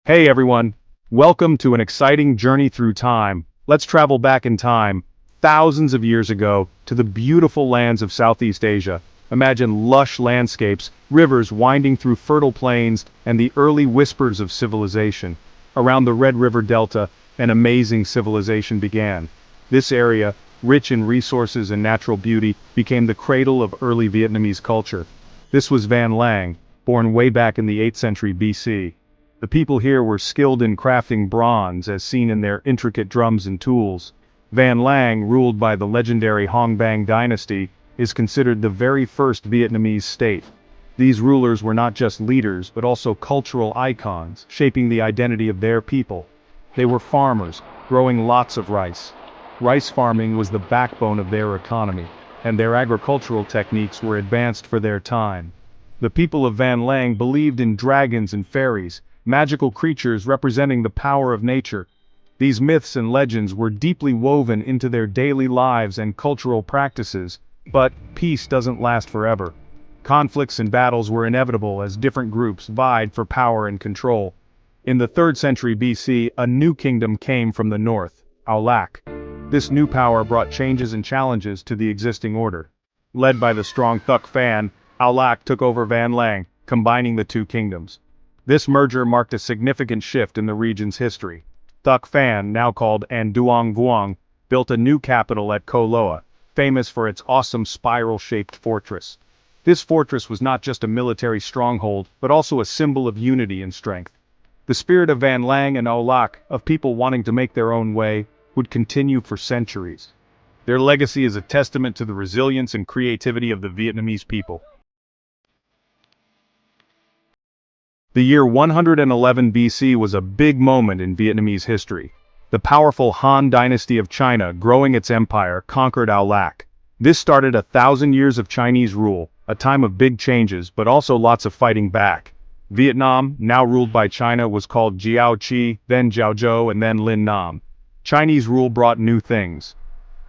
Hey everyone, welcome to an exciting journey through time. Let's travel back in time, thousands of years ago, to the beautiful lands of Southeast Asia. Imagine lush landscapes, rivers winding through fertile plains, and the early whispers of civilization. Around the Red River Delta, an amazing civilization began. This area, rich in resources and natural beauty, became the cradle of early Vietnamese culture. This was Van Lang, born way back in the 8th century BC. The people here were skilled in crafting bronze, as seen in their intricate drums and tools. Van Lang, ruled by the legendary Hong Bang dynasty, is considered the very first Vietnamese state. These rulers were not just leaders but also cultural icons, shaping the identity of their people. They were farmers, growing lots of rice. Rice farming was the backbone of their economy, and their agricultural techniques were advanced for their time. The people of Van Lang believed in dragons and fairies, magical creatures representing the power of nature. These myths and legends were deeply woven into their daily lives and cultural practices, but peace doesn't last forever. Conflicts and battles were inevitable as different groups vied for power and control. In the 3rd century BC, a new kingdom came from the north, Aulak. This new power brought changes and challenges to the existing order. Led by the strong Thuc Phan, Aulak took over Van Lang, combining the two kingdoms. This merger marked a significant shift in the region's history. Thuc Phan, now called An Duong Vuong, built a new capital at Ko Loa, famous for its awesome spiral-shaped fortress. This fortress was not just a military stronghold, but also a symbol of unity and strength. The spirit of Van Lang and Aulak, of people wanting to make their own way, would continue for centuries. Their legacy is a testament to the resilience and creativity of the Vietnamese people. The year 111 BC was a big moment in Vietnamese history. The powerful Han dynasty of China, growing its empire, conquered Aulak. This started 1,000 years of Chinese rule, a time of big changes but also lots of fighting back. Vietnam, now ruled by China, was called Jiao Qi, then Jiao Zhou, and then Lin Nam. Chinese rule brought new things.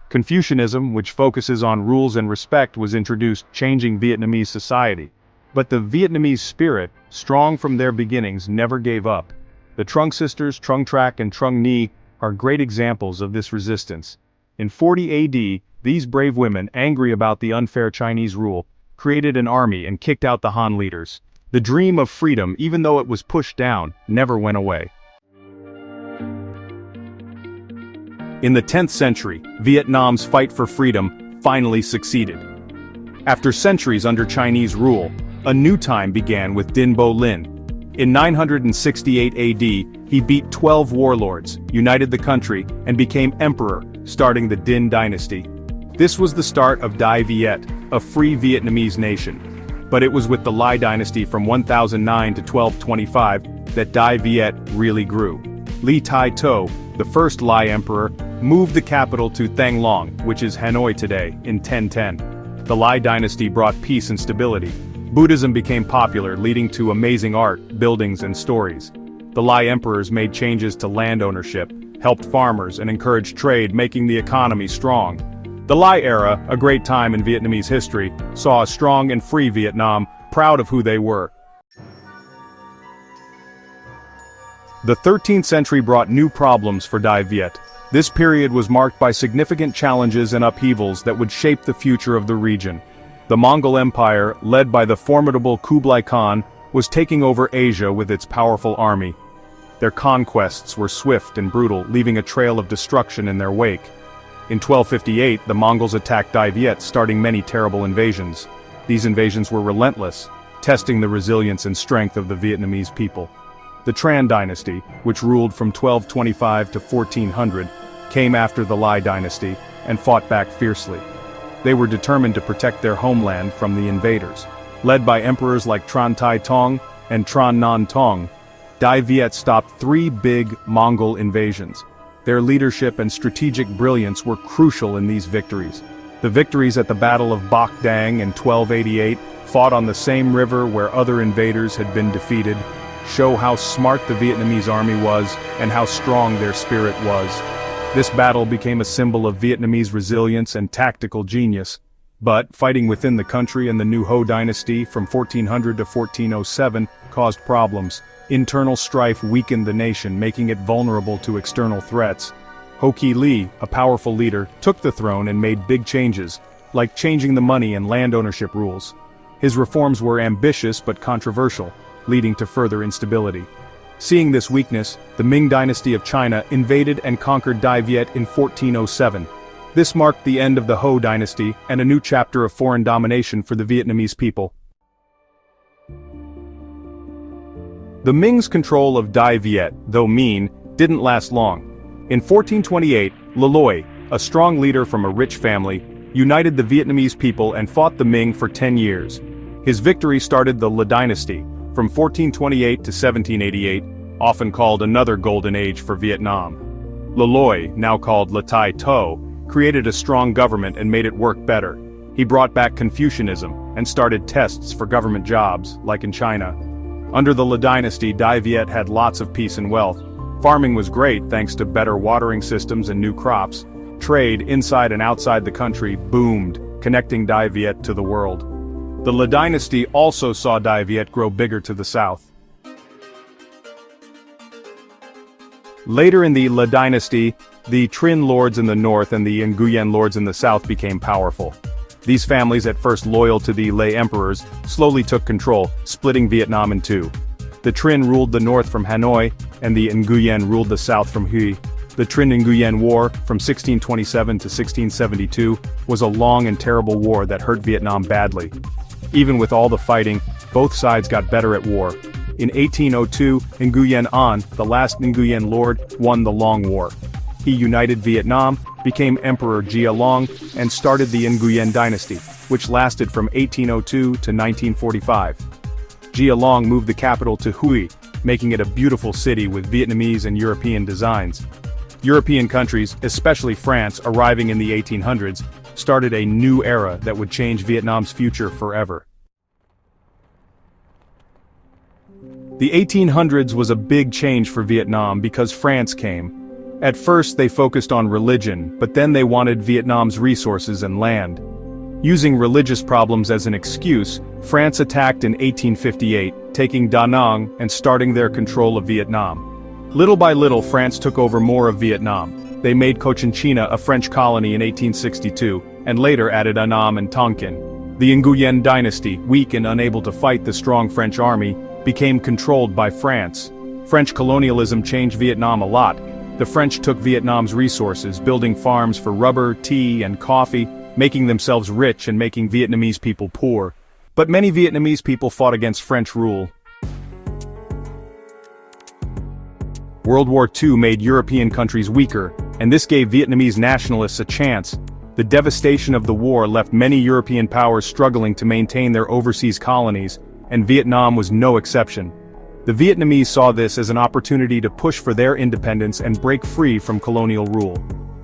Confucianism, which focuses on rules and respect, was introduced, changing Vietnamese society. But the Vietnamese spirit, strong from their beginnings, never gave up. The Trung sisters, Trung Trac and Trung Ni, are great examples of this resistance. In 40 AD, these brave women, angry about the unfair Chinese rule, created an army and kicked out the Han leaders. The dream of freedom, even though it was pushed down, never went away. In the 10th century, Vietnam's fight for freedom finally succeeded. After centuries under Chinese rule, a new time began with Dinh Bo Lin. In 968 AD, he beat 12 warlords, united the country, and became emperor, starting the Dinh Dynasty. This was the start of Dai Viet, a free Vietnamese nation. But it was with the Lai Dynasty from 1009 to 1225 that Dai Viet really grew. Li Tai To, the first Lai emperor, moved the capital to Thang Long, which is Hanoi today, in 1010. The Lai Dynasty brought peace and stability. Buddhism became popular, leading to amazing art, buildings, and stories. The Lai emperors made changes to land ownership, helped farmers, and encouraged trade, making the economy strong. The Lai era, a great time in Vietnamese history, saw a strong and free Vietnam, proud of who they were. The 13th century brought new problems for Dai Viet. This period was marked by significant challenges and upheavals that would shape the future of the region. The Mongol Empire, led by the formidable Kublai Khan, was taking over Asia with its powerful army. Their conquests were swift and brutal, leaving a trail of destruction in their wake. In 1258, the Mongols attacked Dai Viet, starting many terrible invasions. These invasions were relentless, testing the resilience and strength of the Vietnamese people. The Tran dynasty, which ruled from 1225 to 1400, came after the Lai dynasty and fought back fiercely. They were determined to protect their homeland from the invaders. Led by emperors like Tran Tai Tong and Tran Nan Tong, Dai Viet stopped 3 big Mongol invasions. Their leadership and strategic brilliance were crucial in these victories. The victories at the Battle of Bac Dang in 1288, fought on the same river where other invaders had been defeated, show how smart the Vietnamese army was and how strong their spirit was. This battle became a symbol of Vietnamese resilience and tactical genius. But, fighting within the country and the new Ho dynasty from 1400 to 1407 caused problems. Internal strife weakened the nation, making it vulnerable to external threats. Ho Ki-Li, a powerful leader, took the throne and made big changes, like changing the money and land ownership rules. His reforms were ambitious but controversial, leading to further instability. Seeing this weakness, the Ming dynasty of China invaded and conquered Đại Việt in 1407. This marked the end of the Ho dynasty and a new chapter of foreign domination for the Vietnamese people. The Ming's control of Đại Việt, though mean, didn't last long. In 1428, Le Loi, a strong leader from a rich family, united the Vietnamese people and fought the Ming for 10 years. His victory started the Le Dynasty, from 1428 to 1788, often called another golden age for Vietnam. Le Loi, now called Le Tai To, created a strong government and made it work better. He brought back Confucianism and started tests for government jobs, like in China. Under the Le Dynasty, Đại Việt had lots of peace and wealth. Farming was great thanks to better watering systems and new crops. Trade inside and outside the country boomed, connecting Đại Việt to the world. The Le Dynasty also saw Đại Việt grow bigger to the south. Later in the Le Dynasty, the Trinh lords in the north and the Nguyen lords in the south became powerful. These families, at first loyal to the Lê emperors, slowly took control, splitting Vietnam in two. The Trinh ruled the north from Hanoi, and the Nguyen ruled the south from Hue. The Trinh-Nguyen War, from 1627 to 1672, was a long and terrible war that hurt Vietnam badly. Even with all the fighting, both sides got better at war. In 1802, Nguyen An, the last Nguyen lord, won the Long War. He united Vietnam, became Emperor Gia Long, and started the Nguyen dynasty, which lasted from 1802 to 1945. Gia Long moved the capital to Hue, making it a beautiful city with Vietnamese and European designs. European countries, especially France, arriving in the 1800s, started a new era that would change Vietnam's future forever. The 1800s was a big change for Vietnam because France came. At first they focused on religion, but then they wanted Vietnam's resources and land. Using religious problems as an excuse, France attacked in 1858, taking Da Nang and starting their control of Vietnam. Little by little, France took over more of Vietnam. They made Cochinchina a French colony in 1862, and later added Annam and Tonkin. The Nguyen dynasty, weak and unable to fight the strong French army, became controlled by France. French colonialism changed Vietnam a lot. The French took Vietnam's resources, building farms for rubber, tea, and coffee, making themselves rich and making Vietnamese people poor. But many Vietnamese people fought against French rule. World War II made European countries weaker, and this gave Vietnamese nationalists a chance. The devastation of the war left many European powers struggling to maintain their overseas colonies, and Vietnam was no exception. The Vietnamese saw this as an opportunity to push for their independence and break free from colonial rule.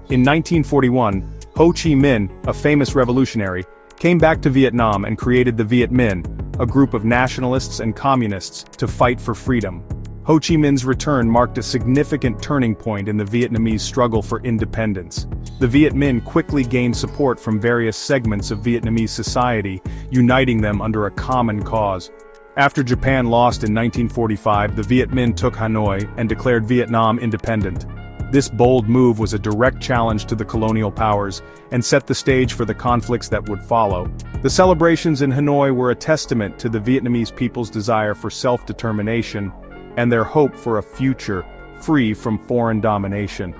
In 1941, Ho Chi Minh, a famous revolutionary, came back to Vietnam and created the Viet Minh, a group of nationalists and communists, to fight for freedom. Ho Chi Minh's return marked a significant turning point in the Vietnamese struggle for independence. The Viet Minh quickly gained support from various segments of Vietnamese society, uniting them under a common cause. After Japan lost in 1945, the Viet Minh took Hanoi and declared Vietnam independent. This bold move was a direct challenge to the colonial powers, and set the stage for the conflicts that would follow. The celebrations in Hanoi were a testament to the Vietnamese people's desire for self-determination, and their hope for a future free from foreign domination.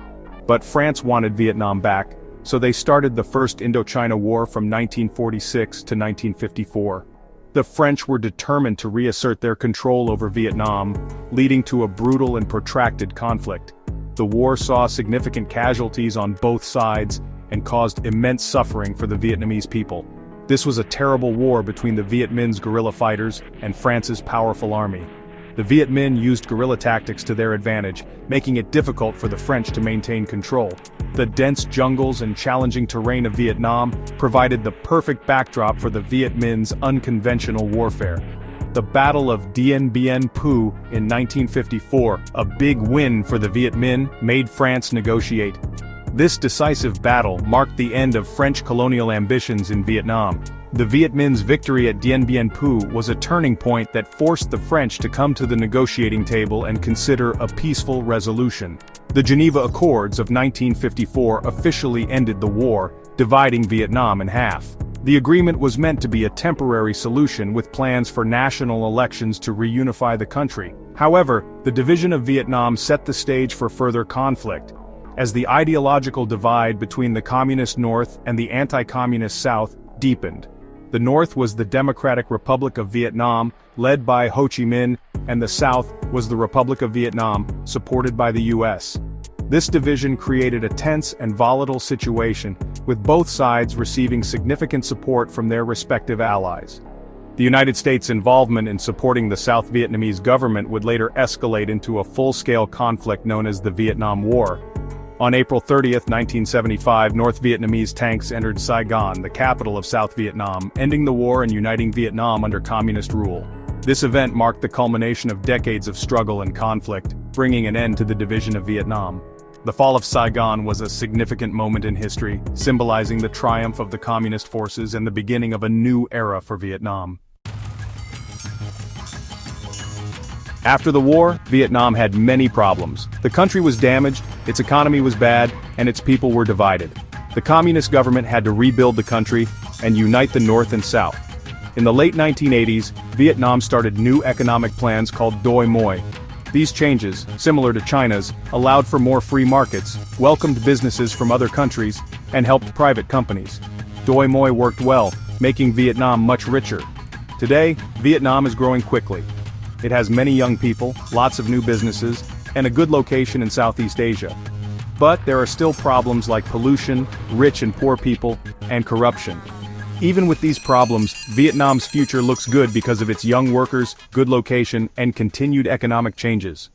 But France wanted Vietnam back, so they started the First Indochina War from 1946 to 1954. The French were determined to reassert their control over Vietnam, leading to a brutal and protracted conflict. The war saw significant casualties on both sides and caused immense suffering for the Vietnamese people. This was a terrible war between the Viet Minh's guerrilla fighters and France's powerful army. The Viet Minh used guerrilla tactics to their advantage, making it difficult for the French to maintain control. The dense jungles and challenging terrain of Vietnam provided the perfect backdrop for the Viet Minh's unconventional warfare. The Battle of Dien Bien Phu in 1954, a big win for the Viet Minh, made France negotiate. This decisive battle marked the end of French colonial ambitions in Vietnam. The Viet Minh's victory at Dien Bien Phu was a turning point that forced the French to come to the negotiating table and consider a peaceful resolution. The Geneva Accords of 1954 officially ended the war, dividing Vietnam in half. The agreement was meant to be a temporary solution with plans for national elections to reunify the country. However, the division of Vietnam set the stage for further conflict. As the ideological divide between the Communist North and the anti-Communist South deepened. The North was the Democratic Republic of Vietnam, led by Ho Chi Minh, and the South was the Republic of Vietnam, supported by the US. This division created a tense and volatile situation, with both sides receiving significant support from their respective allies. The United States' involvement in supporting the South Vietnamese government would later escalate into a full-scale conflict known as the Vietnam War. On April 30, 1975, North Vietnamese tanks entered Saigon, the capital of South Vietnam, ending the war and uniting Vietnam under communist rule. This event marked the culmination of decades of struggle and conflict, bringing an end to the division of Vietnam. The fall of Saigon was a significant moment in history, symbolizing the triumph of the communist forces and the beginning of a new era for Vietnam. After the war, Vietnam had many problems. The country was damaged, its economy was bad, and its people were divided. The communist government had to rebuild the country and unite the North and South. In the late 1980s, Vietnam started new economic plans called Doi Moi. These changes, similar to China's, allowed for more free markets, welcomed businesses from other countries, and helped private companies. Doi Moi worked well, making Vietnam much richer. Today, Vietnam is growing quickly. It has many young people, lots of new businesses, and a good location in Southeast Asia. But there are still problems like pollution, rich and poor people, and corruption. Even with these problems, Vietnam's future looks good because of its young workers, good location, and continued economic changes.